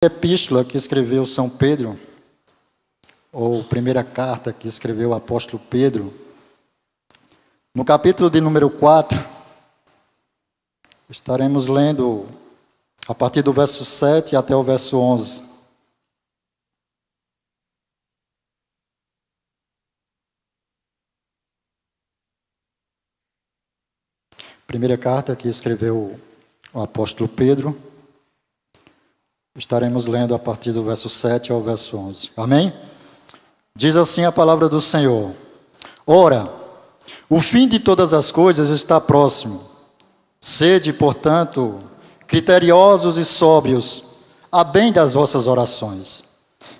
Epístola que escreveu São Pedro, ou primeira carta que escreveu o apóstolo Pedro, no capítulo de número 4, estaremos lendo a partir do verso 7 até o verso 11. Primeira carta que escreveu o apóstolo Pedro, estaremos lendo a partir do verso 7 ao verso 11. Amém? Diz assim a palavra do Senhor: Ora, o fim de todas as coisas está próximo. Sede, portanto, criteriosos e sóbrios, a bem das vossas orações.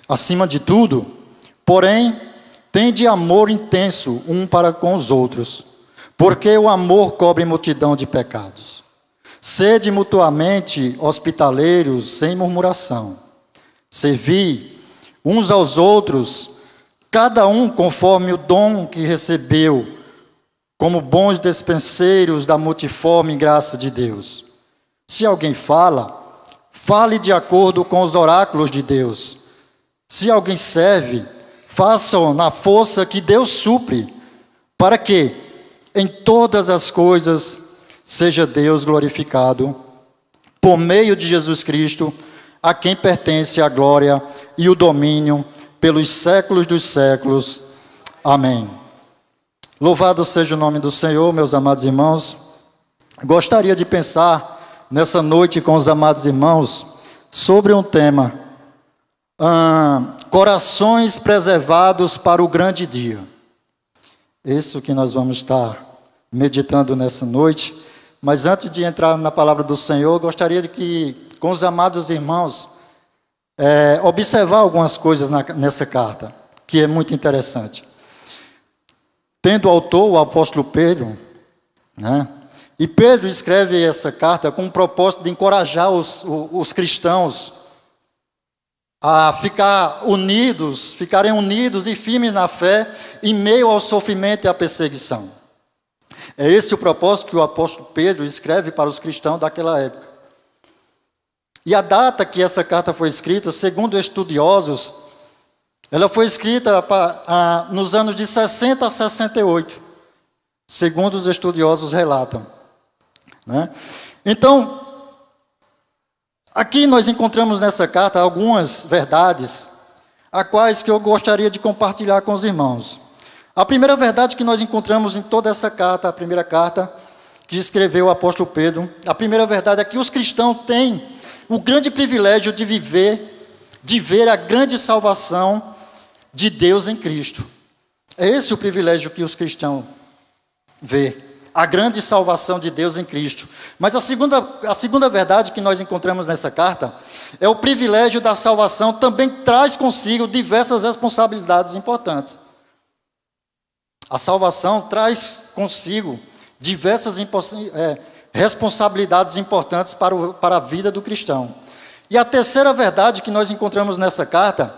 Acima de tudo, porém, tende amor intenso um para com os outros, porque o amor cobre multidão de pecados. Sede mutuamente hospitaleiros, sem murmuração. Servi uns aos outros, cada um conforme o dom que recebeu, como bons despenseiros da multiforme graça de Deus. Se alguém fala, fale de acordo com os oráculos de Deus. Se alguém serve, faça-o na força que Deus supre, para que, em todas as coisas, seja Deus glorificado, por meio de Jesus Cristo, a quem pertence a glória e o domínio pelos séculos dos séculos. Amém. Louvado seja o nome do Senhor, meus amados irmãos. Gostaria de pensar nessa noite com os amados irmãos sobre um tema: corações preservados para o grande dia. Isso que nós vamos estar meditando nessa noite. Mas antes de entrar na palavra do Senhor, gostaria de que, com os amados irmãos, observar algumas coisas nessa carta, que é muito interessante. Tendo o autor, o apóstolo Pedro, né? E Pedro escreve essa carta com o propósito de encorajar os cristãos a ficarem unidos e firmes na fé em meio ao sofrimento e à perseguição. É esse o propósito que o apóstolo Pedro escreve para os cristãos daquela época. E a data que essa carta foi escrita, segundo estudiosos, ela foi escrita nos anos de 60 a 68, segundo os estudiosos relatam, né? Então, aqui nós encontramos nessa carta algumas verdades, a quais que eu gostaria de compartilhar com os irmãos. A primeira verdade que nós encontramos em toda essa carta, a primeira carta que escreveu o apóstolo Pedro, a primeira verdade é que os cristãos têm o grande privilégio de ver a grande salvação de Deus em Cristo. É esse o privilégio que os cristãos vê, a grande salvação de Deus em Cristo. Mas a segunda verdade que nós encontramos nessa carta é o privilégio da salvação também traz consigo diversas responsabilidades importantes. A salvação traz consigo diversas responsabilidades importantes para a vida do cristão. E a terceira verdade que nós encontramos nessa carta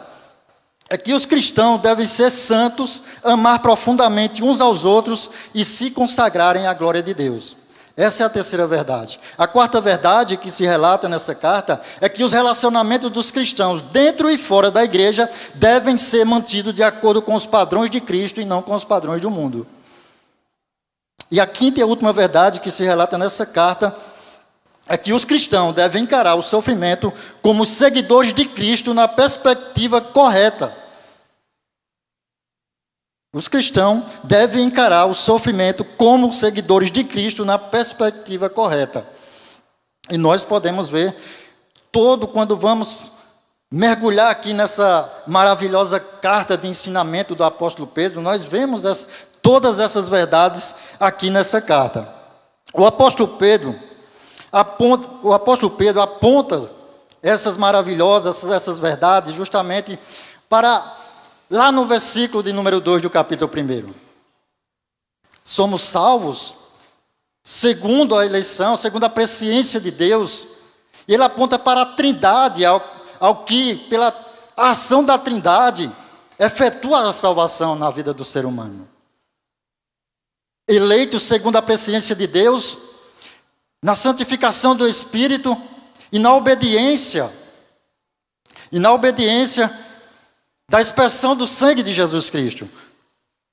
é que os cristãos devem ser santos, amar profundamente uns aos outros e se consagrarem à glória de Deus. Essa é a terceira verdade. A quarta verdade que se relata nessa carta é que os relacionamentos dos cristãos dentro e fora da igreja devem ser mantidos de acordo com os padrões de Cristo e não com os padrões do mundo. E a quinta e a última verdade que se relata nessa carta é que os cristãos devem encarar o sofrimento como seguidores de Cristo na perspectiva correta. Os cristãos devem encarar o sofrimento como seguidores de Cristo na perspectiva correta. E nós podemos ver quando vamos mergulhar aqui nessa maravilhosa carta de ensinamento do apóstolo Pedro, nós vemos todas essas verdades aqui nessa carta. O apóstolo Pedro aponta essas maravilhosas, essas verdades justamente para lá no versículo de número 2 do capítulo 1. Somos salvos segundo a eleição, segundo a presciência de Deus. E ele aponta para a Trindade, ao que, pela ação da Trindade, efetua a salvação na vida do ser humano. Eleitos segundo a presciência de Deus, na santificação do Espírito e na obediência e na obediência da expressão do sangue de Jesus Cristo.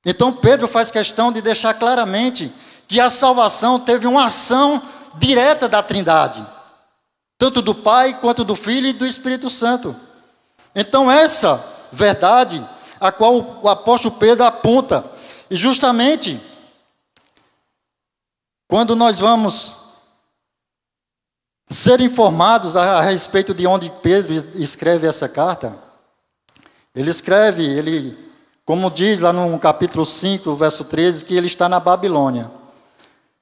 Então Pedro faz questão de deixar claramente que a salvação teve uma ação direta da Trindade, tanto do Pai quanto do Filho e do Espírito Santo. Então essa verdade a qual o apóstolo Pedro aponta, e justamente quando nós vamos ser informados a respeito de onde Pedro escreve essa carta, ele, como diz lá no capítulo 5, verso 13, que ele está na Babilônia.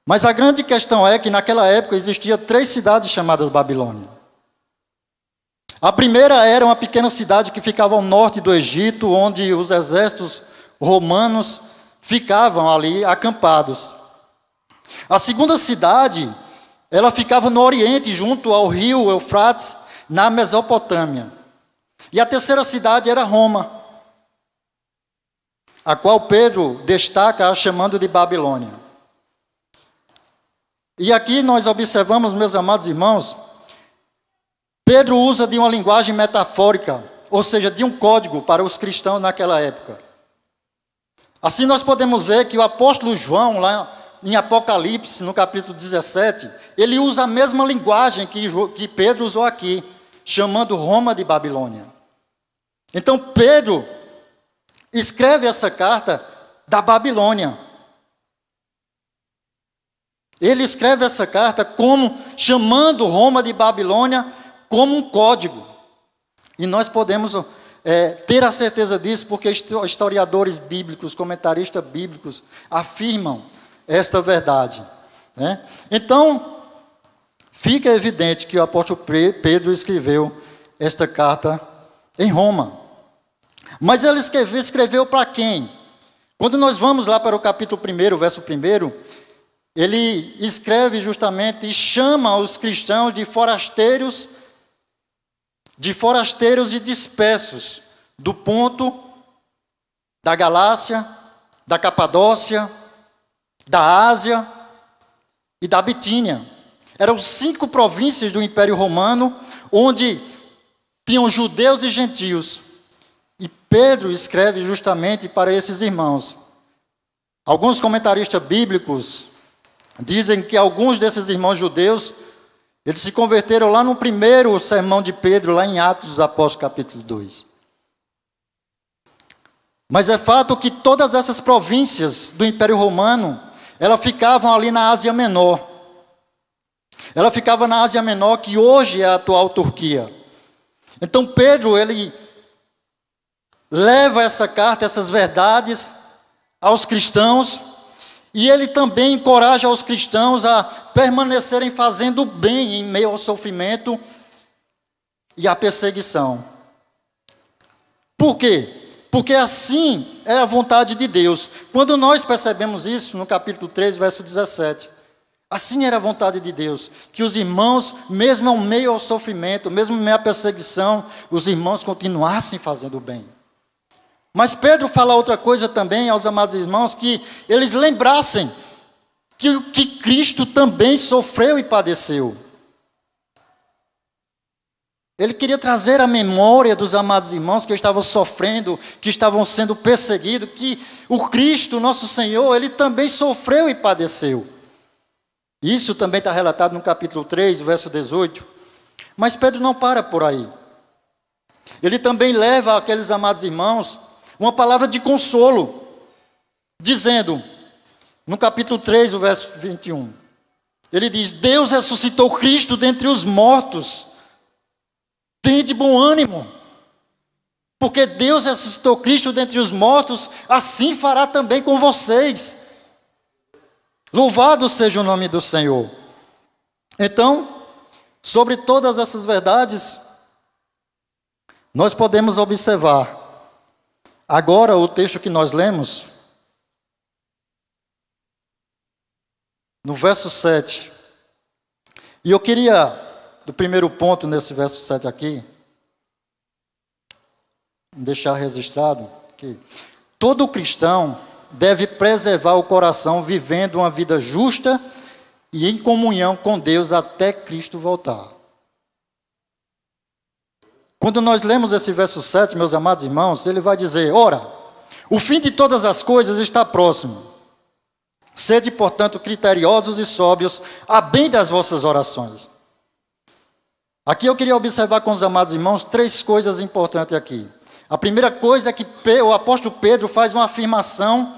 Mas a grande questão é que naquela época existiam 3 cidades chamadas Babilônia. A primeira era uma pequena cidade que ficava ao norte do Egito, onde os exércitos romanos ficavam ali acampados. A segunda cidade, ela ficava no oriente, junto ao rio Eufrates, na Mesopotâmia. E a terceira cidade era Roma, a qual Pedro destaca chamando de Babilônia. E aqui nós observamos, meus amados irmãos, Pedro usa de uma linguagem metafórica, ou seja, de um código para os cristãos naquela época. Assim nós podemos ver que o apóstolo João, lá em Apocalipse, no capítulo 17, ele usa a mesma linguagem que Pedro usou aqui, chamando Roma de Babilônia. Então Pedro escreve essa carta da Babilônia. Ele escreve essa carta como chamando Roma de Babilônia como um código. E nós podemos ter a certeza disso porque historiadores bíblicos, comentaristas bíblicos afirmam esta verdade, né? Então, fica evidente que o apóstolo Pedro escreveu esta carta em Roma. Mas ele escreveu para quem? Quando nós vamos lá para o capítulo 1, verso 1, ele escreve justamente e chama os cristãos de forasteiros e dispersos do Ponto, da Galácia, da Capadócia, da Ásia e da Bitínia. Eram 5 províncias do Império Romano, onde tinham judeus e gentios. E Pedro escreve justamente para esses irmãos. Alguns comentaristas bíblicos dizem que alguns desses irmãos judeus, eles se converteram lá no primeiro sermão de Pedro, lá em Atos dos Apóstolos, capítulo 2. Mas é fato que todas essas províncias do Império Romano, elas ficavam ali na Ásia Menor. Ela ficava na Ásia Menor, que hoje é a atual Turquia. Então Pedro, ele leva essa carta, essas verdades aos cristãos, e ele também encoraja os cristãos a permanecerem fazendo bem em meio ao sofrimento e à perseguição. Por quê? Porque assim é a vontade de Deus. Quando nós percebemos isso no capítulo 3, verso 17, assim era a vontade de Deus, que os irmãos, mesmo ao meio ao sofrimento, mesmo em meio à perseguição, os irmãos continuassem fazendo bem. Mas Pedro fala outra coisa também aos amados irmãos, que eles lembrassem que Cristo também sofreu e padeceu. Ele queria trazer à memória dos amados irmãos que estavam sofrendo, que estavam sendo perseguidos, que o Cristo, nosso Senhor, ele também sofreu e padeceu. Isso também está relatado no capítulo 3, verso 18. Mas Pedro não para por aí. Ele também leva àqueles amados irmãos uma palavra de consolo, dizendo, no capítulo 3, o verso 21, ele diz: Deus ressuscitou Cristo dentre os mortos, tende bom ânimo, porque Deus ressuscitou Cristo dentre os mortos, assim fará também com vocês. Louvado seja o nome do Senhor. Então, sobre todas essas verdades, nós podemos observar. Agora, o texto que nós lemos, no verso 7. E eu queria, do primeiro ponto nesse verso 7 aqui, deixar registrado que todo cristão deve preservar o coração vivendo uma vida justa e em comunhão com Deus até Cristo voltar. Quando nós lemos esse verso 7, meus amados irmãos, ele vai dizer: ora, o fim de todas as coisas está próximo. Sede, portanto, criteriosos e sóbrios, a bem das vossas orações. Aqui eu queria observar com os amados irmãos 3 coisas importantes aqui. A primeira coisa é que o apóstolo Pedro faz uma afirmação,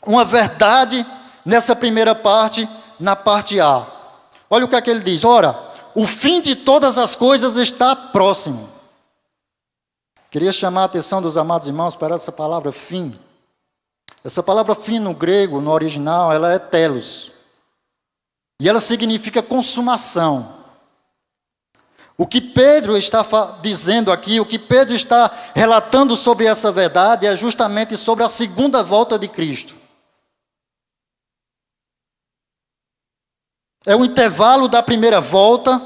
uma verdade nessa primeira parte, na parte A. Olha o que é que ele diz: ora, o fim de todas as coisas está próximo. Queria chamar a atenção dos amados irmãos para essa palavra fim. Essa palavra fim no grego, no original, ela é telos. E ela significa consumação. O que Pedro está dizendo aqui, o que Pedro está relatando sobre essa verdade é justamente sobre a segunda volta de Cristo. É o intervalo da primeira volta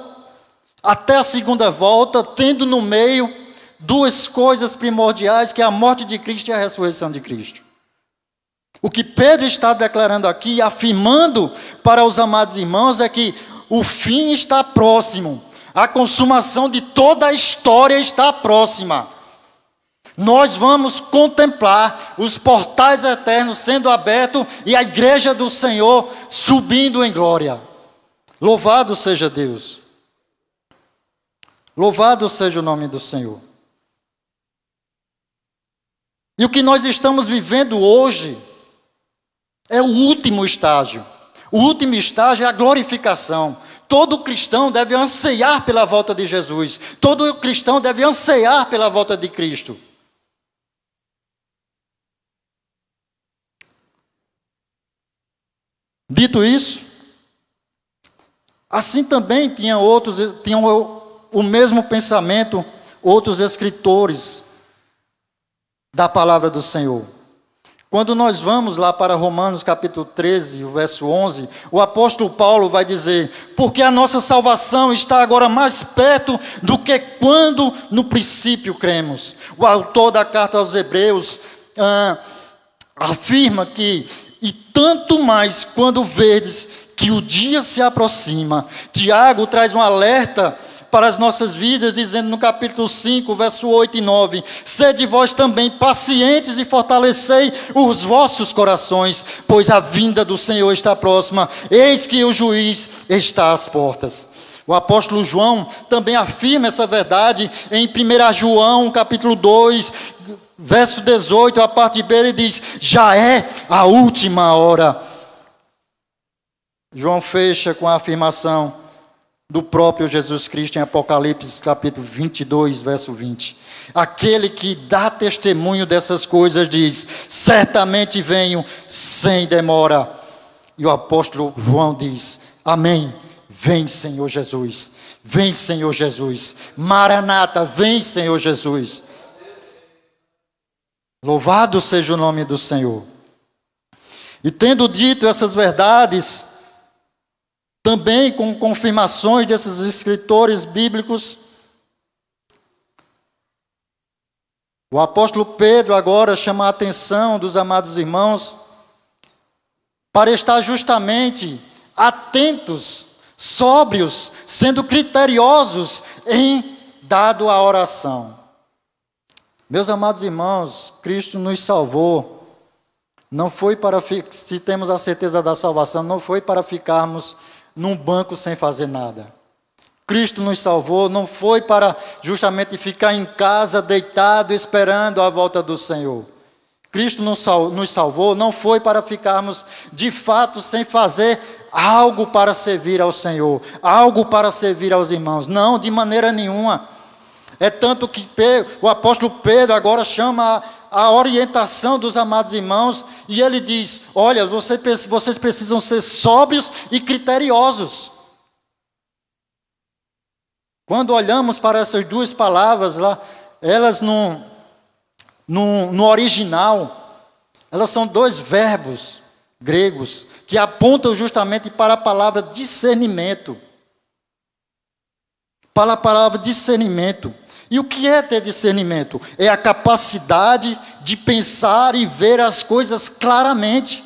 até a segunda volta, tendo no meio 2 coisas primordiais, que é a morte de Cristo e a ressurreição de Cristo. O que Pedro está declarando aqui, afirmando para os amados irmãos, é que o fim está próximo. A consumação de toda a história está próxima. Nós vamos contemplar os portais eternos sendo abertos e a igreja do Senhor subindo em glória. Louvado seja Deus. Louvado seja o nome do Senhor. E o que nós estamos vivendo hoje é o último estágio. O último estágio é a glorificação. Todo cristão deve anseiar pela volta de Jesus. Todo cristão deve anseiar pela volta de Cristo. Dito isso, assim também tinham o mesmo pensamento outros escritores da palavra do Senhor. Quando nós vamos lá para Romanos capítulo 13, o verso 11, o apóstolo Paulo vai dizer: porque a nossa salvação está agora mais perto do que quando no princípio cremos. O autor da carta aos Hebreus afirma que, e tanto mais quando vedes que o dia se aproxima. Tiago traz um alerta para as nossas vidas, dizendo no capítulo 5, verso 8 e 9: sede vós também pacientes e fortalecei os vossos corações, pois a vinda do Senhor está próxima, eis que o juiz está às portas. O apóstolo João também afirma essa verdade em 1 João, capítulo 2, verso 18, a parte B, ele diz: já é a última hora. João fecha com a afirmação do próprio Jesus Cristo em Apocalipse capítulo 22, verso 20. Aquele que dá testemunho dessas coisas diz: certamente venho sem demora. E o apóstolo João diz: amém, vem Senhor Jesus, vem Senhor Jesus, Maranata, vem Senhor Jesus. Louvado seja o nome do Senhor. E tendo dito essas verdades, também com confirmações desses escritores bíblicos, o apóstolo Pedro agora chama a atenção dos amados irmãos para estar justamente atentos, sóbrios, sendo criteriosos em dado a oração. Meus amados irmãos, Cristo nos salvou, não foi para, se temos a certeza da salvação, não foi para ficarmos num banco sem fazer nada. Cristo nos salvou, não foi para justamente ficar em casa deitado esperando a volta do Senhor. Cristo nos salvou, não foi para ficarmos de fato sem fazer algo para servir ao Senhor, algo para servir aos irmãos. Não, de maneira nenhuma. É tanto que o apóstolo Pedro agora chama a orientação dos amados irmãos, e ele diz: olha, vocês precisam ser sóbrios e criteriosos. Quando olhamos para essas 2 palavras lá, elas no original, elas são 2 verbos gregos que apontam justamente para a palavra discernimento. Para a palavra discernimento. E o que é ter discernimento? É a capacidade de pensar e ver as coisas claramente.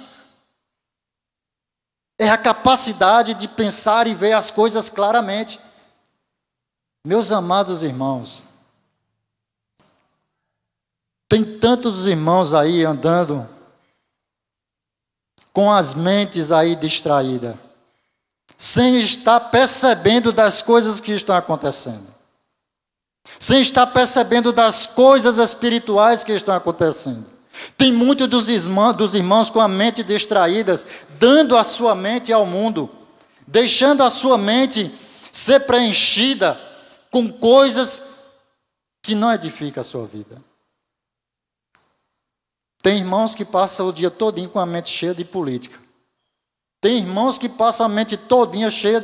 É a capacidade de pensar e ver as coisas claramente. Meus amados irmãos, tem tantos irmãos aí andando com as mentes aí distraídas, sem estar percebendo das coisas que estão acontecendo, sem estar percebendo das coisas espirituais que estão acontecendo. Tem muitos dos irmãos com a mente distraída, dando a sua mente ao mundo, deixando a sua mente ser preenchida com coisas que não edificam a sua vida. Tem irmãos que passam o dia todinho com a mente cheia de política. Tem irmãos que passam a mente todinha cheia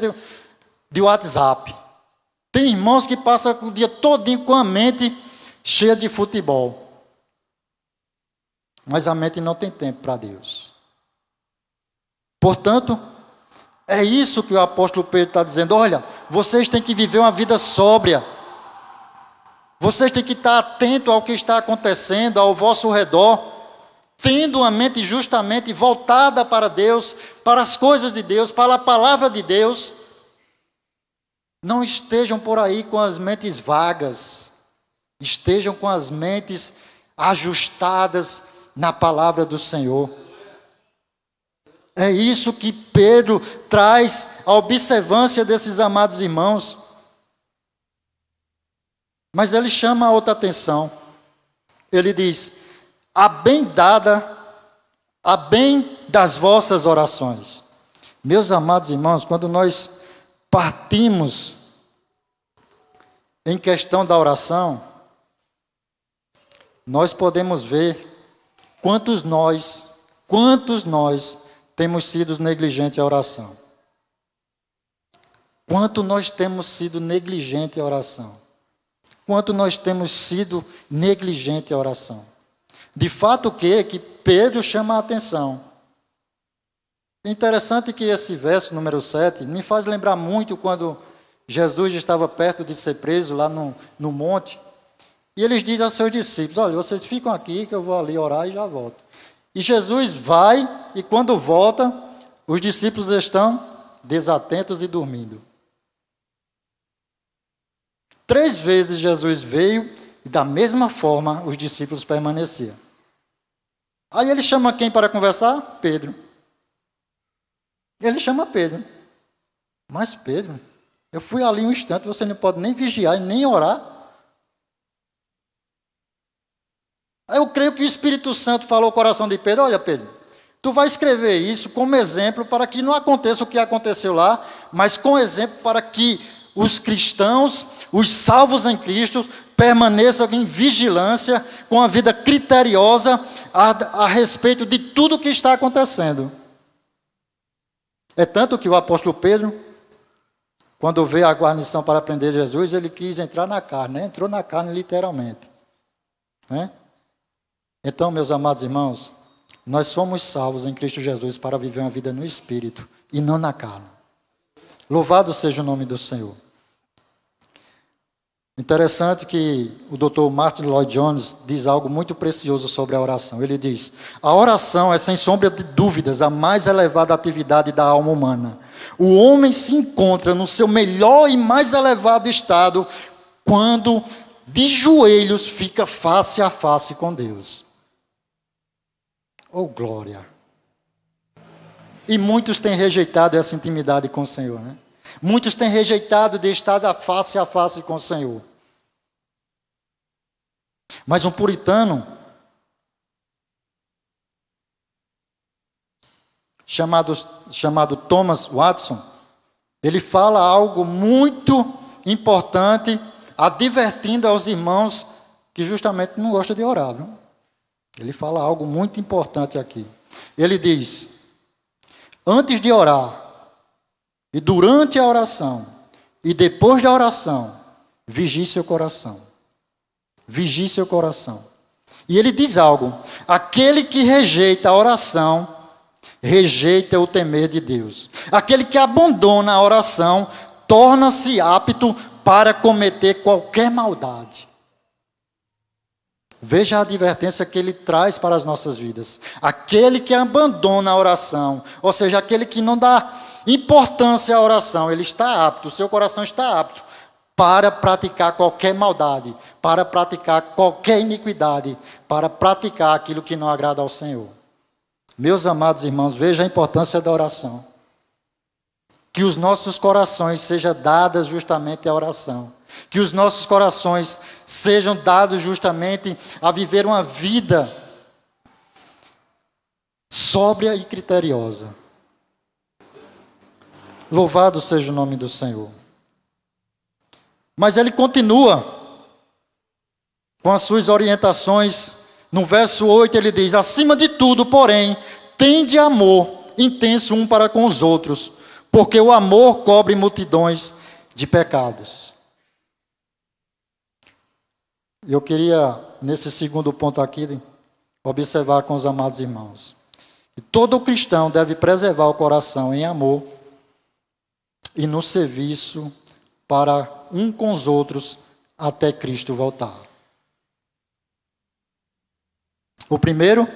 de WhatsApp. Tem irmãos que passam o dia todinho com a mente cheia de futebol. Mas a mente não tem tempo para Deus. Portanto, é isso que o apóstolo Pedro está dizendo. Olha, vocês têm que viver uma vida sóbria. Vocês têm que estar atentos ao que está acontecendo ao vosso redor, tendo uma mente justamente voltada para Deus, para as coisas de Deus, para a palavra de Deus. Não estejam por aí com as mentes vagas. Estejam com as mentes ajustadas na palavra do Senhor. É isso que Pedro traz à observância desses amados irmãos. Mas ele chama a outra atenção. Ele diz: a bem das vossas orações. Meus amados irmãos, quando nós partimos em questão da oração, nós podemos ver quantos nós temos sido negligentes à oração. Quanto nós temos sido negligentes à oração. Quanto nós temos sido negligentes à oração. De fato, o que Pedro chama a atenção. É interessante que esse verso, número 7, me faz lembrar muito quando Jesus estava perto de ser preso lá no monte. E ele diz aos seus discípulos: olha, vocês ficam aqui que eu vou ali orar e já volto. E Jesus vai, e quando volta, os discípulos estão desatentos e dormindo. 3 vezes Jesus veio e da mesma forma os discípulos permaneciam. Aí ele chama quem para conversar? Pedro. Ele chama Pedro. Mas Pedro, eu fui ali um instante, você não pode nem vigiar e nem orar. Eu creio que o Espírito Santo falou ao coração de Pedro: olha, Pedro, tu vai escrever isso como exemplo para que não aconteça o que aconteceu lá, mas com exemplo para que os cristãos, os salvos em Cristo, permaneçam em vigilância, com a vida criteriosa a respeito de tudo o que está acontecendo. É tanto que o apóstolo Pedro, quando veio a guarnição para prender Jesus, ele quis entrar na carne, né? Entrou na carne literalmente. Né? Então, meus amados irmãos, nós somos salvos em Cristo Jesus para viver uma vida no Espírito e não na carne. Louvado seja o nome do Senhor. Interessante que o Dr. Martin Lloyd-Jones diz algo muito precioso sobre a oração. Ele diz: a oração é, sem sombra de dúvidas, a mais elevada atividade da alma humana. O homem se encontra no seu melhor e mais elevado estado quando de joelhos fica face a face com Deus. Oh, glória! E muitos têm rejeitado essa intimidade com o Senhor, né? Muitos têm rejeitado de estar face a face com o Senhor. Mas um puritano chamado Thomas Watson, ele fala algo muito importante, advertindo aos irmãos que justamente não gostam de orar. Viu? Ele fala algo muito importante aqui. Ele diz: antes de orar, e durante a oração, e depois da oração, vigie seu coração. Vigie seu coração. E ele diz algo: aquele que rejeita a oração, rejeita o temer de Deus. Aquele que abandona a oração, torna-se apto para cometer qualquer maldade. Veja a advertência que ele traz para as nossas vidas. Aquele que abandona a oração, ou seja, aquele que não dá importância à oração, ele está apto, o seu coração está apto para praticar qualquer maldade, para praticar qualquer iniquidade, para praticar aquilo que não agrada ao Senhor. Meus amados irmãos, veja a importância da oração. Que os nossos corações sejam dados justamente à oração. Que os nossos corações sejam dados justamente a viver uma vida sóbria e criteriosa. Louvado seja o nome do Senhor. Mas ele continua com as suas orientações. No verso 8 ele diz: acima de tudo, porém, tende amor intenso um para com os outros, porque o amor cobre multidões de pecados. Eu queria, nesse segundo ponto aqui, observar com os amados irmãos, que todo cristão deve preservar o coração em amor e no serviço para um com os outros até Cristo voltar. O primeiro,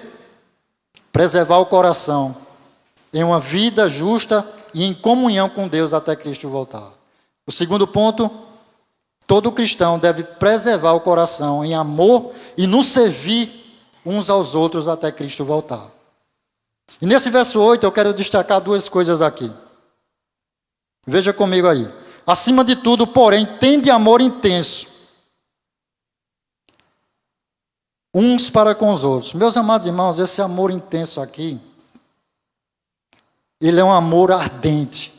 preservar o coração em uma vida justa e em comunhão com Deus até Cristo voltar. O segundo ponto, todo cristão deve preservar o coração em amor e no servir uns aos outros até Cristo voltar. E nesse verso 8 eu quero destacar duas coisas aqui. Veja comigo aí. Acima de tudo, porém, tende amor intenso uns para com os outros. Meus amados irmãos, esse amor intenso aqui, ele é um amor ardente.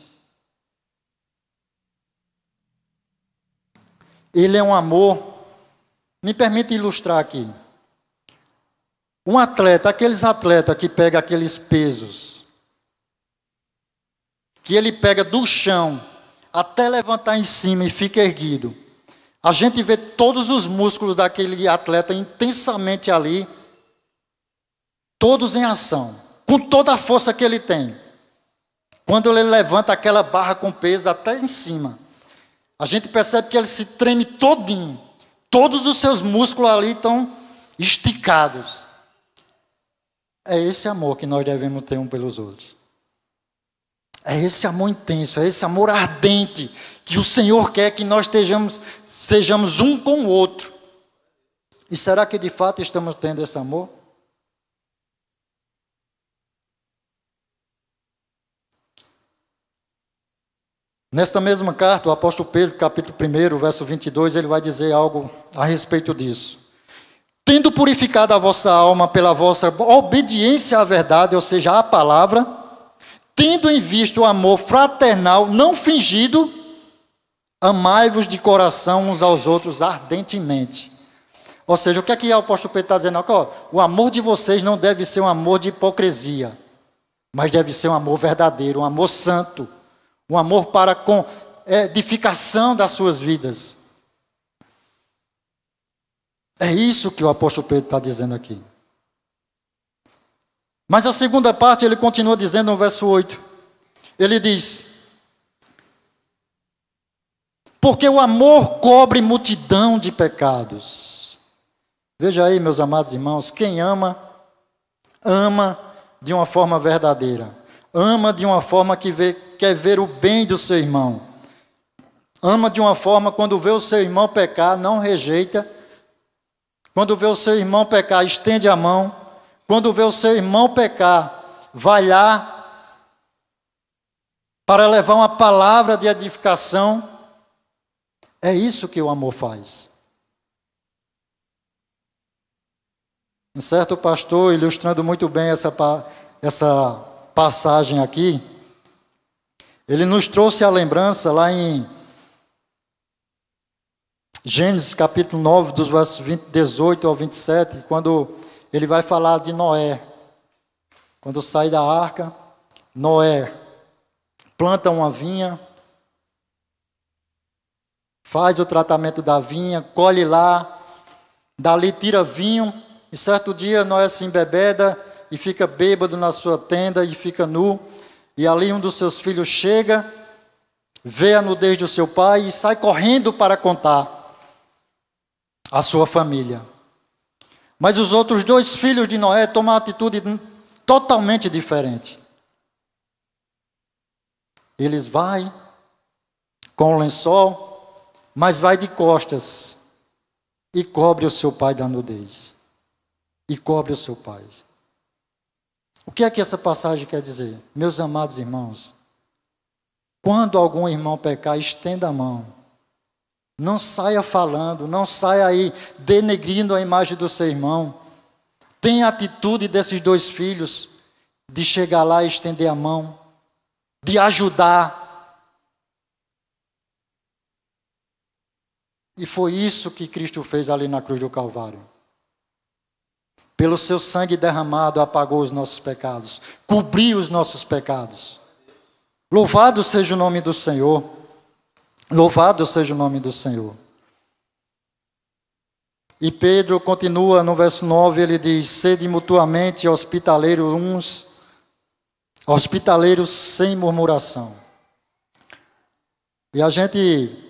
Ele é um amor, me permite ilustrar aqui. Um atleta, aqueles atletas que pegam aqueles pesos, que ele pega do chão até levantar em cima e fica erguido. A gente vê todos os músculos daquele atleta intensamente ali, todos em ação, com toda a força que ele tem. Quando ele levanta aquela barra com peso até em cima, a gente percebe que ele se treme todinho. Todos os seus músculos ali estão esticados. É esse amor que nós devemos ter um pelos outros. É esse amor intenso, é esse amor ardente que o Senhor quer que nós sejamos um com o outro. E será que de fato estamos tendo esse amor? Nesta mesma carta, o apóstolo Pedro, capítulo 1, verso 22, ele vai dizer algo a respeito disso. Tendo purificado a vossa alma pela vossa obediência à verdade, ou seja, à palavra, tendo em vista o amor fraternal não fingido, amai-vos de coração uns aos outros ardentemente. Ou seja, o que é que o apóstolo Pedro está dizendo? O amor de vocês não deve ser um amor de hipocrisia, mas deve ser um amor verdadeiro, um amor santo, um amor para com edificação das suas vidas. É isso que o apóstolo Pedro está dizendo aqui. Mas a segunda parte ele continua dizendo no verso 8. Ele diz: porque o amor cobre multidão de pecados. Veja aí, meus amados irmãos, quem ama, ama de uma forma verdadeira. Ama de uma forma que quer ver o bem do seu irmão. Ama de uma forma, quando vê o seu irmão pecar, não rejeita. Quando vê o seu irmão pecar, estende a mão. Quando vê o seu irmão pecar, vai lá para levar uma palavra de edificação. É isso que o amor faz. Um certo pastor, ilustrando muito bem essa passagem aqui, ele nos trouxe a lembrança lá em Gênesis capítulo 9, dos versos 18 ao 27, quando ele vai falar de Noé. Quando sai da arca, Noé planta uma vinha, faz o tratamento da vinha, colhe lá, dali tira vinho, e certo dia Noé se embebeda e fica bêbado na sua tenda e fica nu, e ali um dos seus filhos chega, vê a nudez do seu pai e sai correndo para contar a sua família. Mas os outros dois filhos de Noé tomam uma atitude totalmente diferente. Eles vão com o lençol, mas vai de costas e cobre o seu pai da nudez. E cobre o seu pai. O que é que essa passagem quer dizer? Meus amados irmãos, quando algum irmão pecar, estenda a mão. Não saia falando, não saia aí denegrindo a imagem do seu irmão. Tenha a atitude desses dois filhos de chegar lá e estender a mão, de ajudar. E foi isso que Cristo fez ali na cruz do Calvário. Pelo seu sangue derramado, apagou os nossos pecados, cobriu os nossos pecados. Louvado seja o nome do Senhor. Louvado seja o nome do Senhor. E Pedro continua no verso 9, ele diz: sede mutuamente hospitaleiros sem murmuração. E a gente,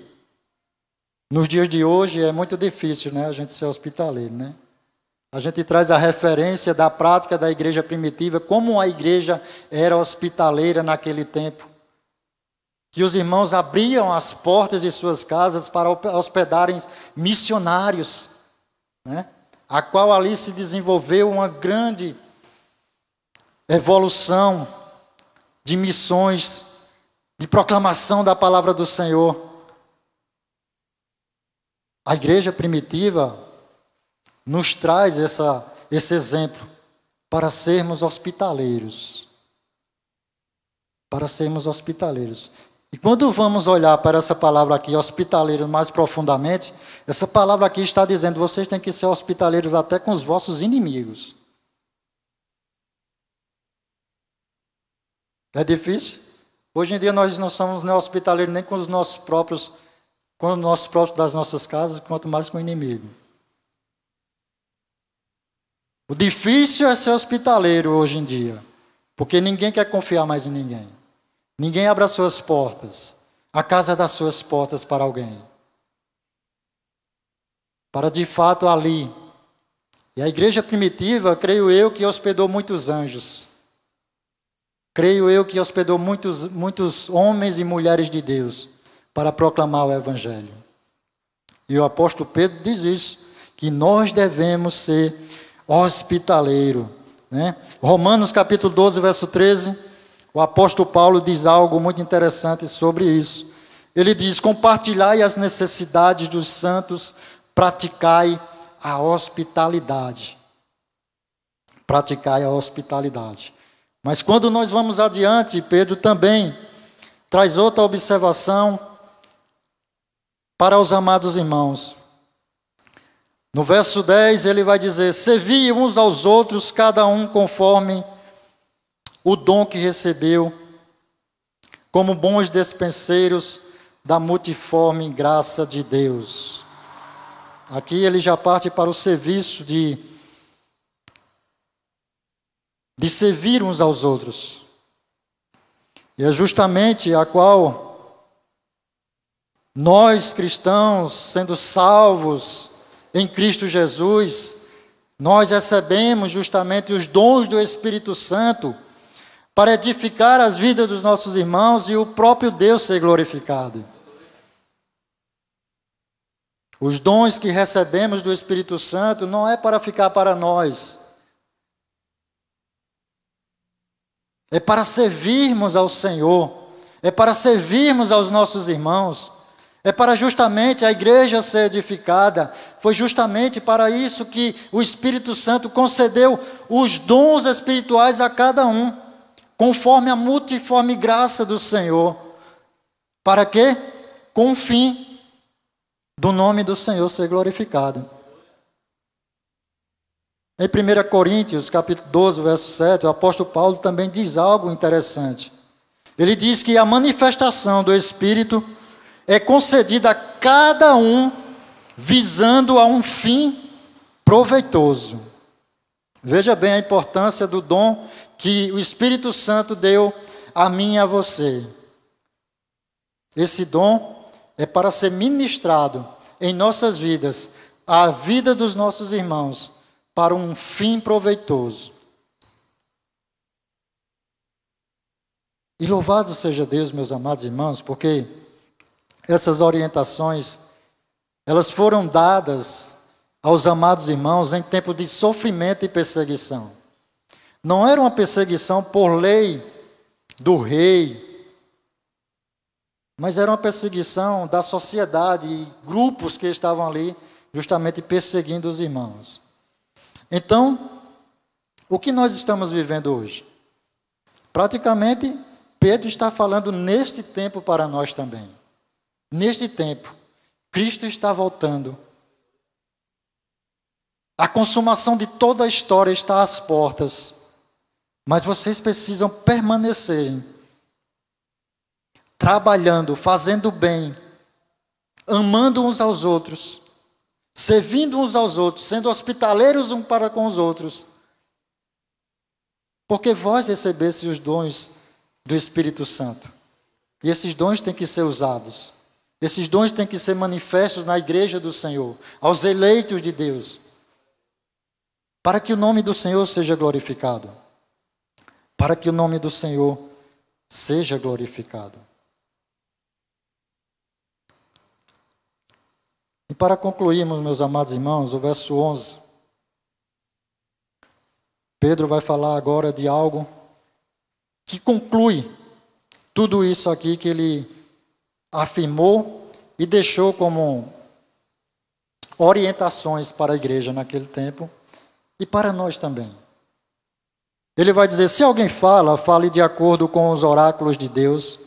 nos dias de hoje, é muito difícil, né, a gente ser hospitaleiro, né? A gente traz a referência da prática da igreja primitiva, como a igreja era hospitaleira naquele tempo. Que os irmãos abriam as portas de suas casas para hospedarem missionários, né? A qual ali se desenvolveu uma grande evolução de missões, de proclamação da palavra do Senhor. A igreja primitiva nos traz esse exemplo para sermos hospitaleiros. Para sermos hospitaleiros. E quando vamos olhar para essa palavra aqui, hospitaleiro, mais profundamente, essa palavra aqui está dizendo, vocês têm que ser hospitaleiros até com os vossos inimigos. É difícil? Hoje em dia nós não somos hospitaleiros nem com os nossos próprios das nossas casas, quanto mais com o inimigo. O difícil é ser hospitaleiro hoje em dia, porque ninguém quer confiar mais em ninguém. Ninguém abre as suas portas, a casa das suas portas para alguém. Para de fato ali. E a igreja primitiva, creio eu, que hospedou muitos anjos. Creio eu que hospedou muitos homens e mulheres de Deus para proclamar o Evangelho. E o apóstolo Pedro diz isso, que nós devemos ser hospitaleiros, né? Romanos capítulo 12, verso 13. O apóstolo Paulo diz algo muito interessante sobre isso. Ele diz: compartilhai as necessidades dos santos, praticai a hospitalidade. Praticai a hospitalidade. Mas quando nós vamos adiante, Pedro também traz outra observação para os amados irmãos. No verso 10 ele vai dizer: servi uns aos outros, cada um conforme o dom que recebeu, como bons despenseiros da multiforme graça de Deus. Aqui ele já parte para o serviço de servir uns aos outros. E é justamente a qual nós cristãos, sendo salvos em Cristo Jesus, nós recebemos justamente os dons do Espírito Santo para edificar as vidas dos nossos irmãos e o próprio Deus ser glorificado. Os dons que recebemos do Espírito Santo não é para ficar para nós. É para servirmos ao Senhor. É para servirmos aos nossos irmãos. É para justamente a igreja ser edificada. Foi justamente para isso que o Espírito Santo concedeu os dons espirituais a cada um, conforme a multiforme graça do Senhor. Para quê? Com o fim do nome do Senhor ser glorificado. Em 1 Coríntios, capítulo 12, verso 7, o apóstolo Paulo também diz algo interessante. Ele diz que a manifestação do Espírito é concedida a cada um visando a um fim proveitoso. Veja bem a importância do dom que o Espírito Santo deu a mim e a você. Esse dom é para ser ministrado em nossas vidas, a vida dos nossos irmãos, para um fim proveitoso. E louvado seja Deus, meus amados irmãos, porque essas orientações elas foram dadas aos amados irmãos em tempo de sofrimento e perseguição. Não era uma perseguição por lei do rei, mas era uma perseguição da sociedade e grupos que estavam ali justamente perseguindo os irmãos. Então, o que nós estamos vivendo hoje? Praticamente, Pedro está falando neste tempo para nós também. Neste tempo, Cristo está voltando. A consumação de toda a história está às portas. Mas vocês precisam permanecerem trabalhando, fazendo bem, amando uns aos outros, servindo uns aos outros, sendo hospitaleiros uns para com os outros. Porque vós recebeste os dons do Espírito Santo. E esses dons têm que ser usados. Esses dons têm que ser manifestos na igreja do Senhor, aos eleitos de Deus, para que o nome do Senhor seja glorificado. Para que o nome do Senhor seja glorificado. E para concluirmos, meus amados irmãos, o verso 11. Pedro vai falar agora de algo que conclui tudo isso aqui que ele afirmou e deixou como orientações para a igreja naquele tempo e para nós também. Ele vai dizer, se alguém fala, fale de acordo com os oráculos de Deus.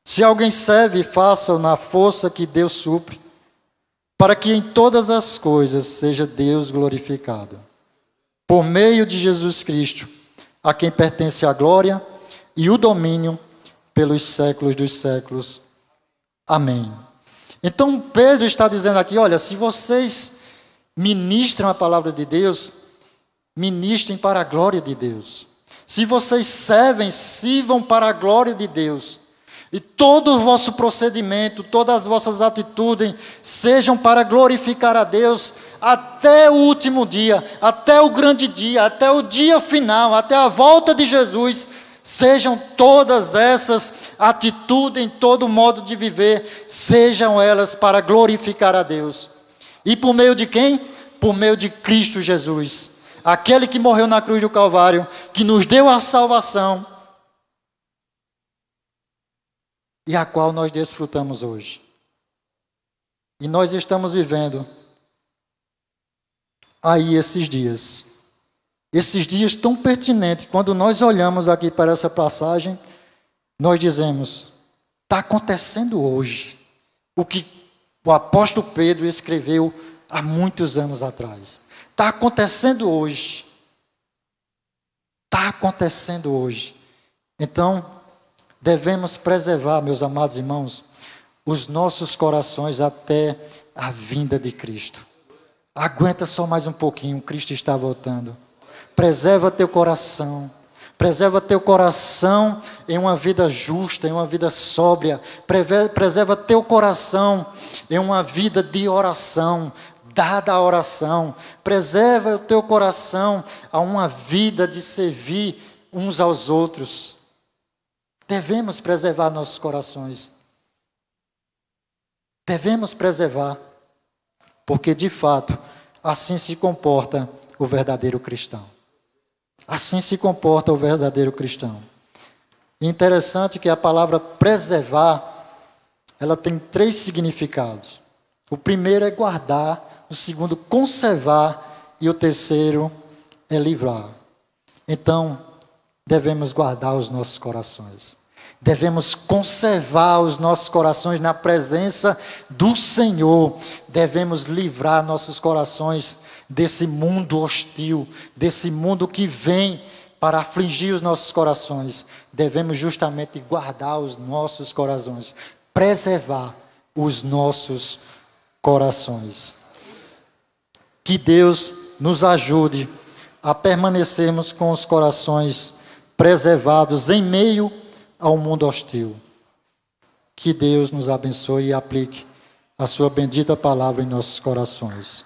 Se alguém serve, faça-o na força que Deus supre, para que em todas as coisas seja Deus glorificado. Por meio de Jesus Cristo, a quem pertence a glória e o domínio pelos séculos dos séculos. Amém. Então Pedro está dizendo aqui, olha, se vocês ministram a palavra de Deus, ministrem para a glória de Deus. Se vocês servem, sirvam para a glória de Deus. E todo o vosso procedimento, todas as vossas atitudes, sejam para glorificar a Deus até o último dia, até o grande dia, até o dia final, até a volta de Jesus. Sejam todas essas atitudes, em todo modo de viver, sejam elas para glorificar a Deus. E por meio de quem? Por meio de Cristo Jesus. Aquele que morreu na cruz do Calvário, que nos deu a salvação, e a qual nós desfrutamos hoje. E nós estamos vivendo aí esses dias tão pertinentes. Quando nós olhamos aqui para essa passagem, nós dizemos, está acontecendo hoje o que o apóstolo Pedro escreveu há muitos anos atrás. Está acontecendo hoje. Está acontecendo hoje. Então, devemos preservar, meus amados irmãos, os nossos corações até a vinda de Cristo. Aguenta só mais um pouquinho, Cristo está voltando. Preserva teu coração. Preserva teu coração em uma vida justa, em uma vida sóbria. Preserva teu coração em uma vida de oração, dada a oração. Preserva o teu coração a uma vida de servir uns aos outros. Devemos preservar nossos corações. Devemos preservar, porque de fato, assim se comporta o verdadeiro cristão. Assim se comporta o verdadeiro cristão. E interessante que a palavra preservar, ela tem 3 significados. O primeiro é guardar, o segundo conservar e o terceiro é livrar. Então, devemos guardar os nossos corações. Devemos conservar os nossos corações na presença do Senhor. Devemos livrar nossos corações desse mundo hostil, desse mundo que vem para afligir os nossos corações. Devemos justamente guardar os nossos corações, preservar os nossos corações. Que Deus nos ajude a permanecermos com os corações preservados em meio ao mundo hostil. Que Deus nos abençoe e aplique a sua bendita palavra em nossos corações.